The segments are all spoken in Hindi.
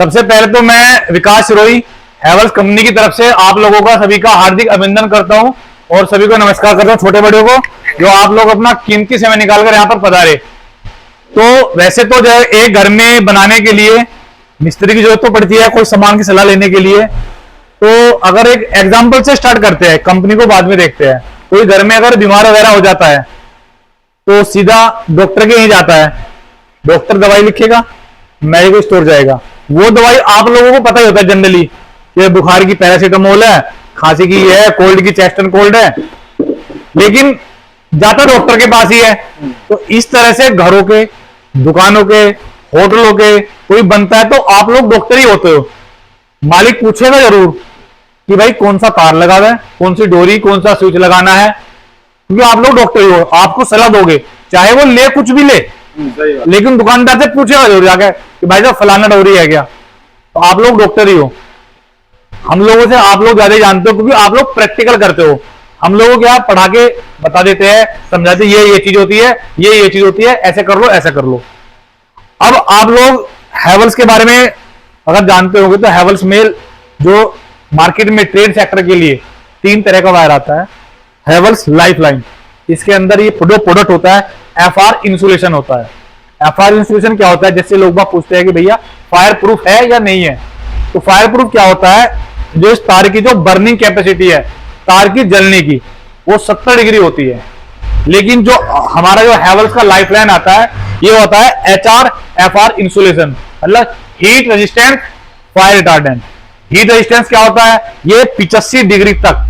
सबसे पहले तो मैं विकास सिरोही हैवेल्स कंपनी की तरफ से आप लोगों का सभी का हार्दिक अभिनंदन करता हूं और सभी को नमस्कार करता हूं, छोटे बड़े को, जो आप लोग अपना कीमती समय निकालकर यहां पर पधारे। तो वैसे तो जो एक घर में बनाने के लिए मिस्त्री की जरूरत तो पड़ती है, कोई सामान की सलाह लेने के लिए। तो अगर एक एग्जाम्पल से स्टार्ट करते हैं, कंपनी को बाद में देखते हैं। कोई घर में अगर बीमार वगैरह हो जाता है तो सीधा डॉक्टर के ही जाता है, डॉक्टर दवाई लिखेगा, मेडिकल स्टोर जाएगा। वो दवाई आप लोगों को पता ही होता है जनरली कि बुखार की पैरासीटामोल है, खांसी की है, कोल्ड की चेस्ट एंड कोल्ड है, लेकिन जाता डॉक्टर के पास ही है। तो इस तरह से घरों के, दुकानों के, होटलों के कोई बनता है तो आप लोग डॉक्टर ही होते हो। मालिक पूछेगा जरूर कि भाई कौन सा तार लगा हुआ है, कौन सी डोरी, कौन सा स्विच लगाना है, क्योंकि आप लोग डॉक्टर ही हो। आपको सलाह दोगे, चाहे वो ले कुछ भी ले, लेकिन दुकानदार से पूछेगा जरूर जाके कि भाई साहब फलाना डोरी है क्या। तो आप लोग डॉक्टर ही हो। हम लोगों से आप लोग ज्यादा जानते हो क्योंकि आप लोग प्रैक्टिकल करते हो। हम लोगों को क्या पढ़ा के बता देते हैं, समझाते ये चीज होती है, ये चीज होती है, ऐसे कर लो, ऐसा कर लो। अब आप लोग हैवेल्स के बारे में अगर जानते होंगे तो हैवेल्स में जो मार्केट में ट्रेड सेक्टर के लिए 3 तरह का वायर आता है। हैवेल्स लाइफलाइन, इसके अंदर ये प्रोडक्ट होता है एफआर इंसुलेशन होता है। एफआर इंसुलेशन क्या होता है, जैसे लोग बात पूछते हैं कि भैया फायर प्रूफ है या नहीं है। तो फायर प्रूफ क्या होता है, जो इस तार की जो बर्निंग कैपेसिटी है, तार की जलने की, वो 70 डिग्री होती है। लेकिन जो हमारा जो हैवेल्स का लाइफलाइन आता है, ये होता है एचआर एफआर इंसुलेशन, मतलब heat resistant fire retardant. Heat resistance क्या होता है, ये 85 डिग्री तक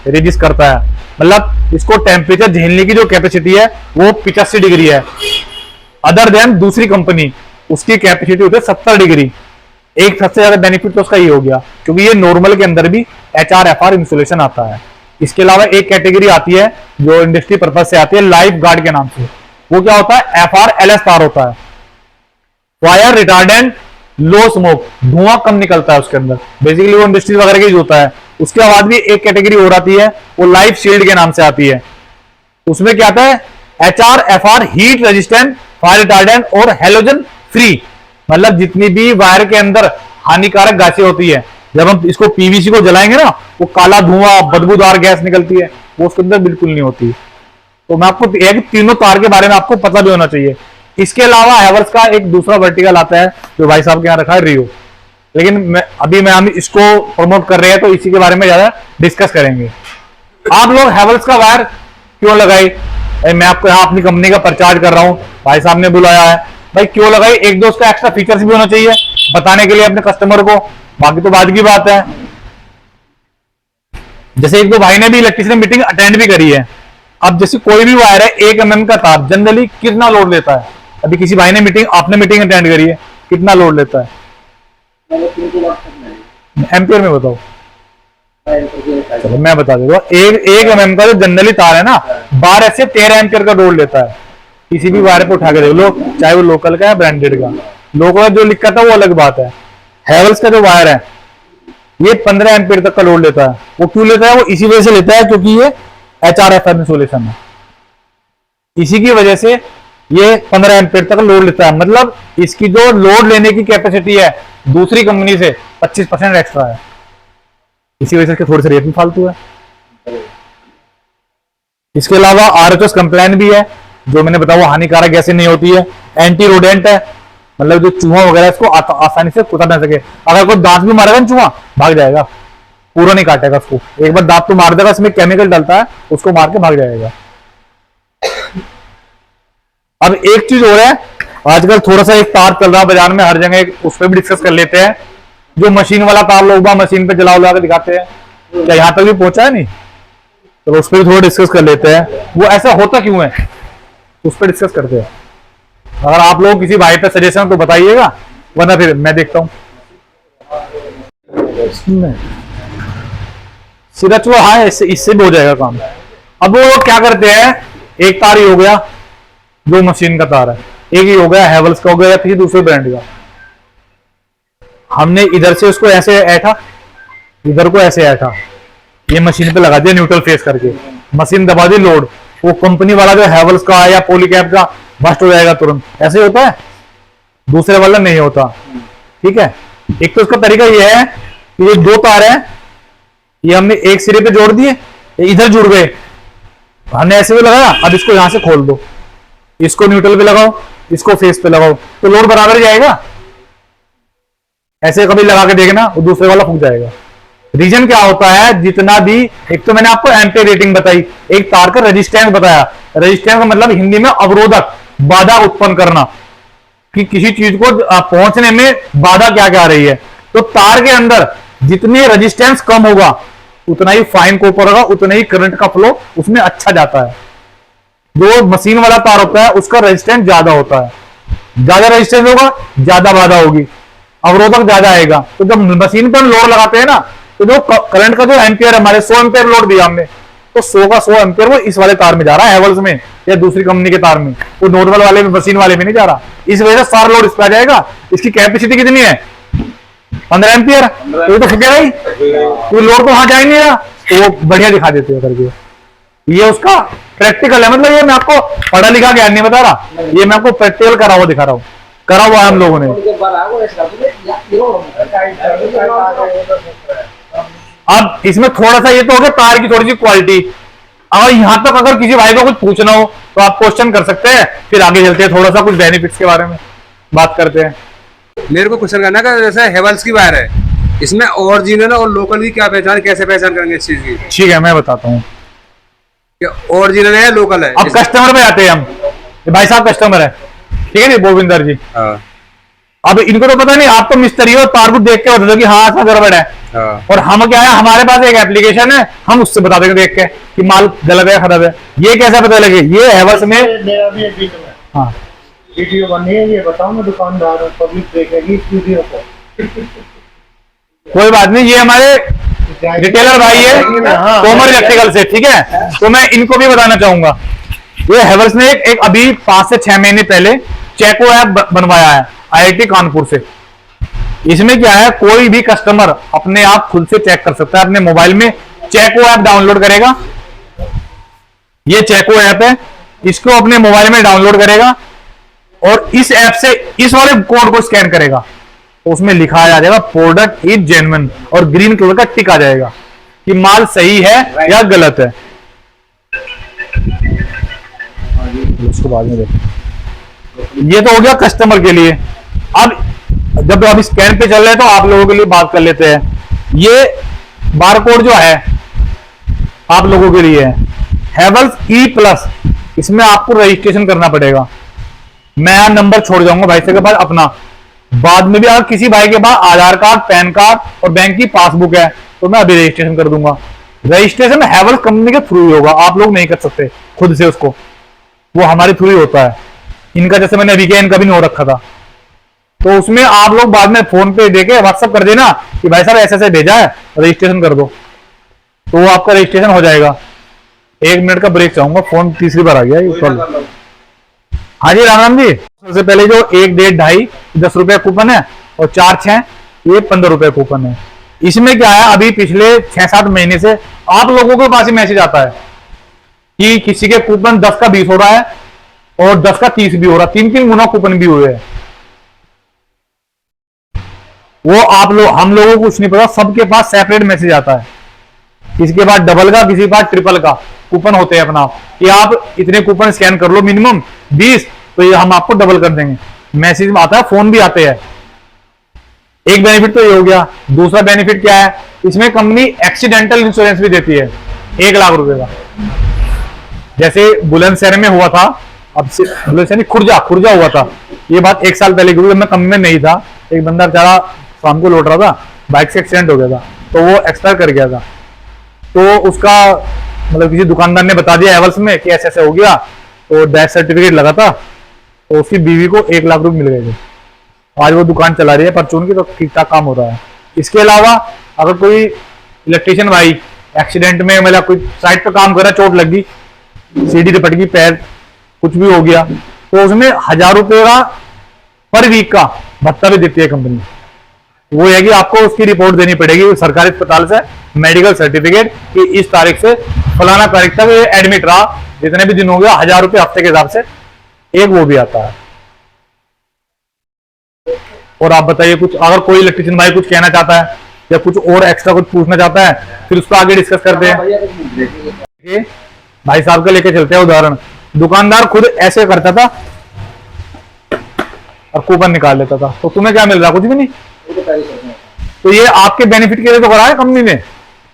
रेजिस्ट करता है, मतलब इसको टेम्परेचर झेलने की जो कैपेसिटी है वो 85 डिग्री है। अदर देन दूसरी कंपनी, उसकी कैपेसिटी होती है 70 डिग्री। एक सबसे ज्यादा बेनिफिट तो उसका ये हो गया क्योंकि ये नॉर्मल के अंदर भी एचआरएफआर इंसुलेशन आता है। इसके अलावा एक कैटेगरी आती है जो इंडस्ट्री पर्पज से आती है, लाइफ गार्ड के नाम से। वो क्या होता है, एफआरएलएस तार होता है, फायर रिटार्डेंट लो स्मोक, धुआं कम निकलता है उसके अंदर। बेसिकली वो इंडस्ट्री वगैरह की होता है। उसके बाद भी एक कैटेगरी और आती है, वो लाइफ शील्ड के नाम से आती है। उसमें क्या आता है, एचआरएफआर हीट रेजिस्टेंट फायर रिटार्डेंट और हेलोजन फ्री, मतलब जितनी भी वायर के अंदर हानिकारक गैसें होती है, जब हम इसको पीवीसी को जलाएंगे ना, वो काला धुआं बदबूदार गैस निकलती है, वो उसके अंदर बिल्कुल नहीं होती। तो मैं आपको एक तीनों तार के बारे में आपको पता भी होना चाहिए। इसके अलावा हैवेल्स का एक दूसरा वर्टिकल आता है जो भाई साहब के यहाँ रखा है, रियो। लेकिन हम इसको प्रमोट कर रहे हैं तो इसी के बारे में ज्यादा डिस्कस करेंगे। आप लोग हैवेल्स का वायर क्यों लगाई, मैं आपको यहाँ अपनी कंपनी का प्रचार कर रहा हूँ, भाई साहब ने बुलाया है, भाई क्यों लगाई। एक दो उसका एक्स्ट्रा फीचर्स भी होना चाहिए बताने के लिए अपने कस्टमर को, बाकी तो बाद की बात है। जैसे एक दो भाई ने भी इलेक्ट्रिशियन मीटिंग अटेंड भी करी है। अब जैसे कोई भी वायर है, 1 mm का तार जनरली कितना लोड लेता है। अभी किसी भाई ने आपने मीटिंग अटेंड करी है, कितना लोड लेता है एम्पियर में बताओ। चलो मैं बता देता हूँ, 1 mm का जो जनरली तार है ना, 12 से 13 एम्पियर का लोड लेता है। किसी भी वायर पे उठा के देख लो, चाहे वो लोकल का है ब्रांडेड का। लोकल जो लिखा था वो अलग बात है। हैवेल्स का जो वायर है ये 15 एम्पियर तक का लोड लेता है। वो क्यों लेता है, वो इसी वजह से लेता है क्योंकि ये एचआरएफआर इंसुलेशन है। इसी की वजह से ये 15 एम्पियर तक लोड लेता है, मतलब इसकी जो लोड लेने की कैपेसिटी है दूसरी कंपनी से 25% एक्स्ट्रा है। इसी वजह से थोड़ी सी रेट में फालतू है। इसके अलावा आरएचओएस कंप्लायंट भी है, जो मैंने बताया वो हानिकारक गैसें नहीं होती है। एंटी रोडेंट है, मतलब जो चूहा वगैरह इसको आसानी से कुतर ना सके। अगर कोई दांत भी मारेगा चूहा भाग जाएगा, पूरा नहीं काटेगा उसको। एक बार दांत तो मार देगा, इसमें केमिकल डलता है, उसको मार के भाग जाएगा। अब एक चीज और है, आजकल थोड़ा सा एक तार चल रहा है बाजार में हर जगह, उस पर भी डिस्कस कर लेते हैं। जो मशीन वाला तार लोग मशीन पे जला उला के दिखाते हैं, क्या यहां तक भी पहुंचा है नहीं, तो उस पर भी थोड़ा डिस्कस कर लेते हैं। वो ऐसा होता क्यों है, उस पर डिस्कस करते हैं। अगर आप लोग किसी भाई पे सजेशन तो बताइएगा, वरना फिर मैं देखता हूं। सिरच वो हाँ, इससे भी हो जाएगा काम। अब वो क्या करते हैं, एक तार ही हो गया जो मशीन का तार है, एक ही हो गया हैवेल्स का हो गया या किसी दूसरे ब्रांड का। हमने इधर से उसको ऐसे ऐठा, इधर को ऐसे ऐठा, ये मशीन पे लगा दिया न्यूट्रल फेस करके, मशीन दबा दी लोड, वो कंपनी वाला जो हैवेल्स का या पॉलीकैब का बस्ट हो जाएगा तुरंत। ऐसे होता है, दूसरे वाला नहीं होता। ठीक है, एक तो उसका तरीका ये है कि ये दो तार है, ये हमने एक सिरे पे जोड़ दिए, इधर जुड़ गए, हमने ऐसे भी लगाया। अब इसको यहां से खोल दो, इसको न्यूट्रल पे लगाओ, इसको फेस पे लगाओ, तो लोड बराबर ही जाएगा। ऐसे कभी लगा के देखना, वो दूसरे वाला फूक जाएगा। रीजन क्या होता है, जितना भी, एक तो मैंने आपको एम्पेयर रेटिंग बताई, एक तार का रेजिस्टेंस बताया। रेजिस्टेंस का मतलब हिंदी में अवरोधक, बाधा उत्पन्न करना, कि किसी चीज को पहुंचने में बाधा क्या क्या आ रही है। तो तार के अंदर जितनी रेजिस्टेंस कम होगा उतना ही फाइन कॉपर होगा, उतना ही करंट का फ्लो उसमें अच्छा जाता है। जो मशीन वाला तार होता है उसका रेजिस्टेंस ज्यादा होता है, ज्यादा रेजिस्टेंस होगा ज्यादा बाधा होगी, अवरोधक ज्यादा आएगा। तो जब मशीन पर हम लोड लगाते हैं ना, तो जो करंट का जो एम्पियर है, हमारे 100 एम्पियर लोड दिया हमने, तो 100 का 100 एम्पियर वो इस वाले तार में जा रहा है, हैवेल्स में या दूसरी कंपनी के तार में, वो नॉर्मल वाले में, मशीन वाले में नहीं जा रहा। इस वजह से सारा लोड इस पर आ जाएगा। इसकी कैपेसिटी कितनी है, 15 एम्पियर, तो ये तो फुकेगा ही, तो लोड तो वहां जा ही नहीं रहा। तो वो बढ़िया दिखा देते हैं करके। ये उसका प्रैक्टिकल है, मतलब ये मैं आपको पढ़ा लिखा ज्ञान नहीं बता रहा, ये मैं आपको प्रैक्टिकल करा हुआ दिखा रहा हूँ, करा हुआ हम लोगों ने। अब इसमें थोड़ा सा ये तो हो गया तार की थोड़ी सी क्वालिटी। और यहां तक अगर किसी भाई को कुछ पूछना हो तो आप क्वेश्चन कर सकते हैं, फिर आगे चलते हैं, थोड़ा सा कुछ बेनिफिट्स के बारे में बात करते हैं। मेरे को क्वेश्चन करना है, जैसे हेवल्स की वायर है, इसमें ओरिजिनल और लोकल की क्या पहचान, कैसे पहचान करेंगे इस चीज की? ठीक है, मैं बताता हूँ। ओरिजिनल है लोकल है? अब कस्टमर में आते हैं हम, भाई साहब कस्टमर है, ठीक है जी, गोविंदर जी। अब इनको तो पता नहीं, आप तो मिस्त्री हो, तार को देख के बता दो कि हाँ ऐसा गड़बड़ है। और हम क्या है, हमारे पास एक एप्लीकेशन है, हम उससे बता देंगे देख के कि माल गलत है खराब है। ये कैसे पता लगे? ये हैवेल्स में मेरा भी एक वीडियो है, हाँ वीडियो बनी है, ये बताओ मैं दुकानदार हूँ, पब्लिक देखेगी इस वीडियो को। कोई बात नहीं, ये हमारे रिटेलर भाई है तोमर इलेक्ट्रिकल से, ठीक है। तो मैं इनको भी बताना चाहूंगा, ये हैवेल्स ने एक अभी 5 से 6 महीने पहले चेको ऐप बनवाया है IIT कानपुर से। इसमें क्या है, कोई भी कस्टमर अपने आप खुद से चेक कर सकता है, अपने मोबाइल में चेको ऐप डाउनलोड करेगा, ये चेको ऐप है, इसको अपने मोबाइल में डाउनलोड करेगा और इस ऐप से इस वाले कोड को स्कैन करेगा, तो उसमें लिखा आ जाएगा प्रोडक्ट इज जेन्युइन, और ग्रीन कलर का टिक आ जाएगा कि माल सही है या गलत है। उसको बाद में देखो। ये तो हो गया कस्टमर के लिए। अब जब अभी स्कैन पे चल रहे हैं तो आप लोगों के लिए बात कर लेते हैं। ये बारकोड जो है आप लोगों के लिए है, हैवेल्स E+, इसमें आपको रजिस्ट्रेशन करना पड़ेगा। मैं नंबर छोड़ जाऊंगा भाई से के पास अपना, बाद में भी अगर किसी भाई के पास आधार कार्ड, पैन कार्ड और बैंक की पासबुक है तो मैं अभी रजिस्ट्रेशन कर दूंगा। रजिस्ट्रेशन हैवेल्स कंपनी के थ्रू ही होगा, आप लोग नहीं कर सकते खुद से उसको, वो हमारे थ्रू ही होता है। इनका जैसे मैंने अभी इनका भी नहीं हो रखा था, तो उसमें आप लोग बाद में फोन पे देके व्हाट्सएप कर देना कि भाई साहब ऐसे ऐसे भेजा है, रजिस्ट्रेशन कर दो, तो वो आपका रजिस्ट्रेशन हो जाएगा। 1 मिनट का ब्रेक चाहूंगा, फोन तीसरी बार आ गया। हाँ जी राम राम जी। सबसे पहले जो 1, 1.5, 2.5 10 रुपए कूपन है, और 4, 6 ये 15 रुपए कूपन है। इसमें क्या है, अभी पिछले 6-7 महीने से आप लोगों के पास ही मैसेज आता है कि किसी के कूपन 10 का 20 हो रहा है और 10 का 30 भी हो रहा है, 3-3 गुना कूपन भी हुए हैं। वो आप लोग, हम लोगों को कुछ नहीं पता, सबके पास सेपरेट मैसेज आता है। किसी के पास डबल का, किसी के पास ट्रिपल का कूपन होते हैं अपना, कि आप इतने कूपन स्कैन कर लो मिनिमम 20, तो ये हम आपको डबल कर देंगे। मैसेज आता है, फोन भी आते हैं। एक बेनिफिट तो ये हो गया। दूसरा बेनिफिट क्या है, इसमें कंपनी एक्सीडेंटल इंश्योरेंस भी देती है 1 लाख रुपए का। जैसे बुलंदशहर में हुआ था, अब से बुलंदशहर खुर्जा हुआ था, ये बात 1 साल पहले की, मैं कंपनी में नहीं था। एक बंदा बेचारा शाम को लौट रहा था, बाइक से एक्सीडेंट हो गया था, तो वो एक्सपायर कर गया था। तो उसका मतलब किसी दुकानदार ने बता दिया हैवेल्स में कि ऐसे ऐसे हो गया, तो डेथ सर्टिफिकेट लगा था, तो उसकी बीवी को 1 लाख रुपए मिल गए थे। आज वो दुकान चला रही है परचून की, तो ठीक ठाक काम हो रहा है। इसके अलावा अगर कोई इलेक्ट्रिशियन भाई एक्सीडेंट में, मतलब कोई साइड पे काम कर रहा है, चोट लग गई, सीढ़ी रिपट गई, पैर कुछ भी हो गया, तो उसमें 1000 रुपए का पर वीक का भत्ता भी देती है कंपनी। वो है कि आपको उसकी रिपोर्ट देनी पड़ेगी सरकारी अस्पताल से, मेडिकल सर्टिफिकेट कि इस तारीख से फलाना तारीख तक एडमिट रहा, जितने भी दिन हो गया, 1000 रुपए हफ्ते के हिसाब से एक वो भी आता है। और आप बताइए कुछ, अगर कोई इलेक्ट्रिशियन भाई कुछ कहना चाहता है या कुछ और एक्स्ट्रा कुछ पूछना चाहता है, फिर उसको आगे डिस्कस करते हैं। ये भाई साहब का लेके चलते हैं उदाहरण। दुकानदार खुद ऐसे करता था और कूपन निकाल लेता था, तो तुम्हें क्या मिल रहा? कुछ भी नहीं। तो ये आपके बेनिफिट के लिए तो करा है कंपनी ने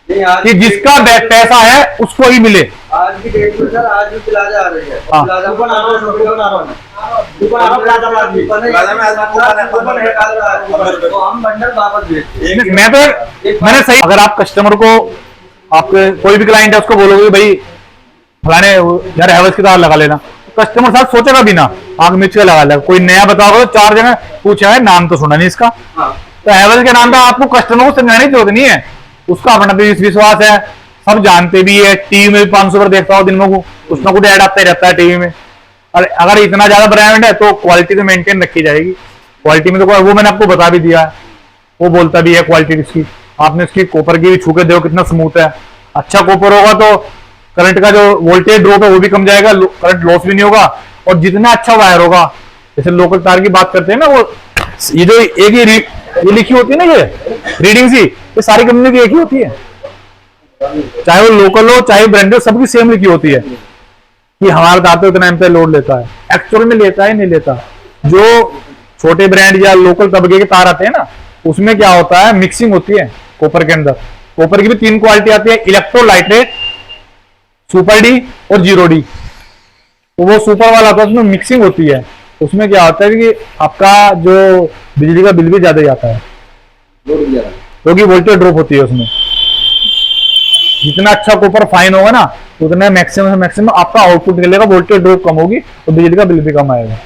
कि जिसका पैसा है उसको ही मिले। आज की डेट में सर, आज भी प्लाजा आ रही है। हाँ। प्लाजा कूपन आ रहा है, कूपन आ रहा है, कूपन आ रहा है, प्लाजा में आज भी प्लाजा में आज कूपन है, तो हम बंडल वापस भेजते हैं। मैंने सही, अगर आप कस्टमर को, आपके कोई भी क्लाइंट है उसको बोलोगे भाई फलाने यार हैवेल्स की तार लगा लेना, कस्टमर साथ सोचेगा भी ना, आग मिर्च का लगा लेगा। कोई नया बताओगे तो 4 जगह पूछा है, नाम तो सुना नहीं इसका। तो हैवेल्स के नाम का आपको कस्टमर को समझाने की जरूरत नहीं है, उसका अपना भी विश्वास है, सब जानते भी है। टीवी में 500 बार देखता हो दिन में, कुछ ना कुछ ऐड आता ही रहता है टीवी में। और अगर इतना ज्यादा ब्रांड है तो क्वालिटी तो मेंटेन रखी जाएगी। क्वालिटी में तो वो मैंने आपको बता भी दिया है, वो बोलता भी है क्वालिटी इसकी। आपने इसकी कॉपर की भी छू के देखो कितना स्मूथ है। अच्छा कॉपर होगा तो करंट का जो वोल्टेज ड्रॉप है वो भी कम जाएगा, करंट लॉस भी नहीं होगा। और जितना अच्छा वायर होगा, जैसे लोकल तार की बात करते हैं ना, वो ये जो एक ये लिखी होती है ना, ये रीडिंग सी, ये सारी कंपनी की एक ही होती है, चाहे वो लोकल हो चाहे ब्रांडेड, सबकी सेम लिखी होती है कि हमारा तार तो इतना एम्पीयर लोड लेता है। एक्चुअल में लेता है नहीं लेता। जो छोटे ब्रांड या लोकल तबके के तार आते हैं ना, उसमें क्या होता है, मिक्सिंग होती है कॉपर के अंदर। कॉपर की भी 3 क्वालिटी आती है, इलेक्ट्रोलाइटेट, सुपर डी और जीरो डी। तो वो सुपर वाला होता है, उसमें मिक्सिंग होती है। उसमें क्या होता है कि आपका जो बिजली का बिल भी ज्यादा जाता है, क्योंकि वोल्टेज ड्रॉप होती है उसमें। जितना अच्छा कॉपर फाइन होगा ना, उतना मैक्सिमम से मैक्सिमम आपका आउटपुट निकलेगा, वोल्टेज ड्रॉप कम होगी तो बिजली का बिल भी कम आएगा।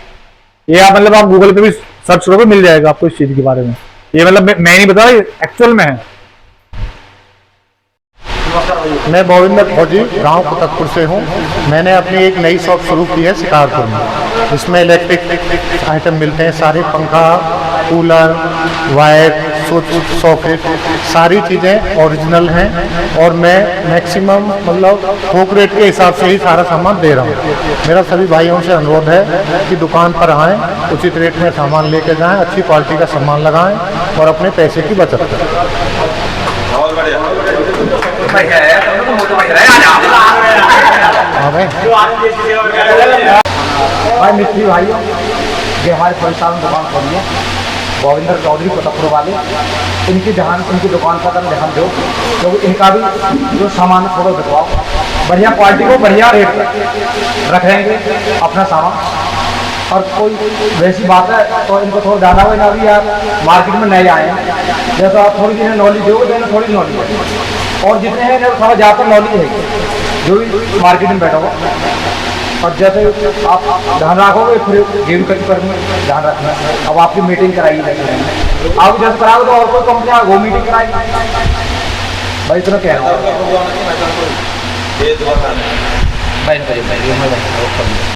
ये आप मतलब आप गूगल पे भी सर्च करोगे मिल जाएगा आपको इस चीज के बारे में। ये मतलब मैं नहीं बता रहा, एक्चुअल में है। मैं गोविंद फौजी गांव कुतकपुर से हूं। मैंने अपनी एक नई शॉप शुरू की है शिकारपुर में। इसमें इलेक्ट्रिक आइटम मिलते हैं सारे, पंखा, कूलर, वायर, स्विच, सॉकेट, सारी चीज़ें ओरिजिनल हैं। और मैं मैक्सिमम मतलब थोक रेट के हिसाब से ही सारा सामान दे रहा हूँ। मेरा सभी भाइयों से अनुरोध है कि दुकान पर आएँ, उचित रेट में सामान लेके जाएँ, अच्छी क्वालिटी का सामान लगाएँ और अपने पैसे की बचत करें। भाई मिस्त्री भाइयों, ये हमारे परिसाल में दुकान खोली है गोविंदर चौधरी कुतकपुर वाले। इनकी दुकान का अगर ध्यान दो, क्योंकि इनका भी जो सामान थोड़ा दिखवाओ, बढ़िया क्वालिटी को बढ़िया रेट पर रखेंगे अपना सामान। और कोई वैसी बात है तो इनको थोड़ा ज़्यादा हो ना, भी यार मार्केट में नए आए हैं, जैसे आप थोड़ी जिन्हें नॉलेज हो तो इन्हें थोड़ी नॉलेज है, और जितने हैं थोड़ा ज़्यादा नॉलेज है जो भी मार्केट में बैठा होगा। और जैसे आप ध्यान रखोगे फिर गेम पर ध्यान रखना। अब आपकी मीटिंग कराइए, आप जैसे कराओगे तो और कोई कंपनी वो मीटिंग कराएगी। भाई इतना कहना है।